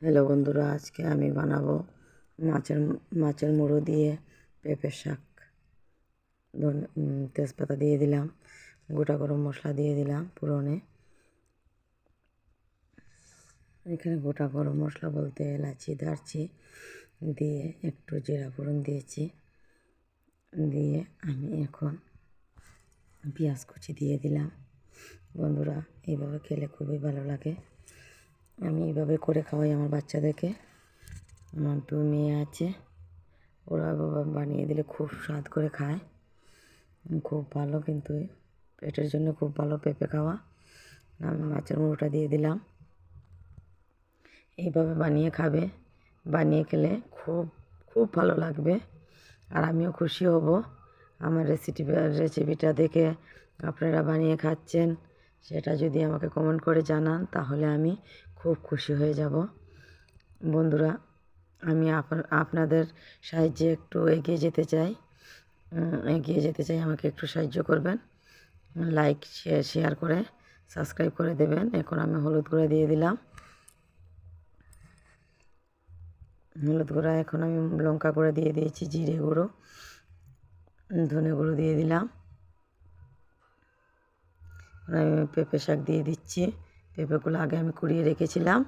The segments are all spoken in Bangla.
হ্যালো বন্ধুরা, আজকে আমি বানাবো মাছের মুড়ো দিয়ে পেঁপে শাক। তেজপাতা দিয়ে দিলাম, গোটা গরম মশলা দিয়ে দিলাম পুরনে। এখানে গোটা গরম মশলা বলতে এলাচি, দারচি দিয়ে একটু জিরা ফোড়ন দিয়েছি। দিয়ে আমি এখন পেঁয়াজ কুচি দিয়ে দিলাম। বন্ধুরা, এইভাবে খেলে খুবই ভালো লাগে। আমি এইভাবে করে খাওয়াই আমার বাচ্চাদেরকে। আমার 2 মেয়ে আছে, ওরা বানিয়ে দিলে খুব স্বাদ করে খায়। খুব ভালো, কিন্তু পেটের জন্য খুব ভালো পেঁপে খাওয়া। আমি মাছের মুড়োটা দিয়ে দিলাম। এইভাবে বানিয়ে খাবে, বানিয়ে খেলে খুব খুব ভালো লাগবে, আর আমিও খুশি হব। আমার রেসিপিটা দেখে আপনারা বানিয়ে খাচ্ছেন, সেটা যদি আমাকে কমেন্ট করে জানান, তাহলে আমি খুব খুশি হয়ে যাব। বন্ধুরা, আমি আপনাদের সাহায্যে একটু এগিয়ে যেতে চাই। আমাকে একটু সাহায্য করবেন, লাইক শেয়ার করে সাবস্ক্রাইব করে দেবেন। এখন আমি হলুদ গুঁড়া দিয়ে দিলাম। হলুদ গুঁড়া, এখন আমি লঙ্কা গুঁড়া দিয়ে দিয়েছি, জিরে গুঁড়ো, ধনে গুঁড়ো দিয়ে দিলাম। আমি পেঁপে শাক দিয়ে দিচ্ছি। পেঁপেগুলো আগে আমি কুড়িয়ে রেখেছিলাম,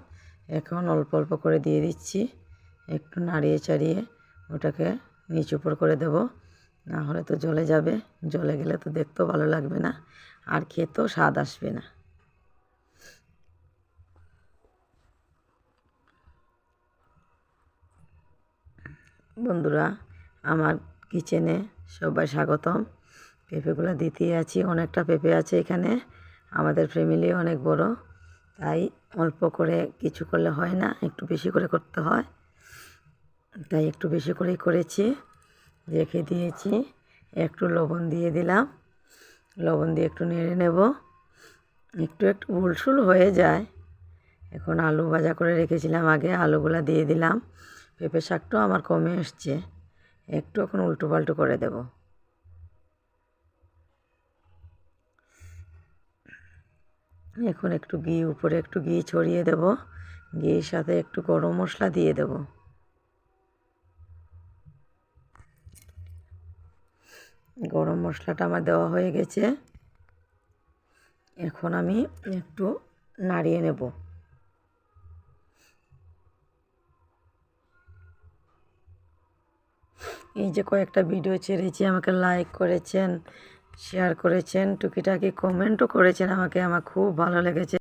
এখন অল্প অল্প করে দিয়ে দিচ্ছি। একটু নাড়িয়ে চাড়িয়ে ওটাকে নিচ উপর করে দেব, না হলে তো জ্বলে যাবে। জ্বলে গেলে তো দেখতেও ভালো লাগবে না, আর খেতেও স্বাদ আসবে না। বন্ধুরা, আমার কিচেনে সবাই স্বাগতম। পেঁপেগুলো দিতেই আছি, অনেকটা পেঁপে আছে এখানে। আমাদের ফ্যামিলি অনেক বড়, তাই অল্প করে কিছু করলে হয় না, একটু বেশি করে করতে হয়। তাই একটু বেশি করেই করেছি, রেখে দিয়েছি। একটু লবণ দিয়ে দিলাম, লবণ দিয়ে একটু নেড়ে নেব। একটু একটু ভুলসুল হয়ে যায়। এখন আলু ভাজা করে রেখেছিলাম আগে, আলুগুলা দিয়ে দিলাম। পেঁপে শাকটাও আমার কমে এসছে, একটু এখন উল্টো পাল্টো করে দেব। এখন একটু উপরে একটু ঘি ছড়িয়ে দেব। ঘির সাথে একটু গরম মশলা দিয়ে দেব। গরম মশলাটা আমার দেওয়া হয়ে গেছে। এখন আমি একটু নাড়িয়ে নেব। এই যে কয়েকটা ভিডিও ছেড়েছি, আমাকে লাইক করেছেন, শেয়ার করেছেন, টুকিটাকি কমেন্টও করেছেন আমাকে, আমার খুব ভালো লেগেছে।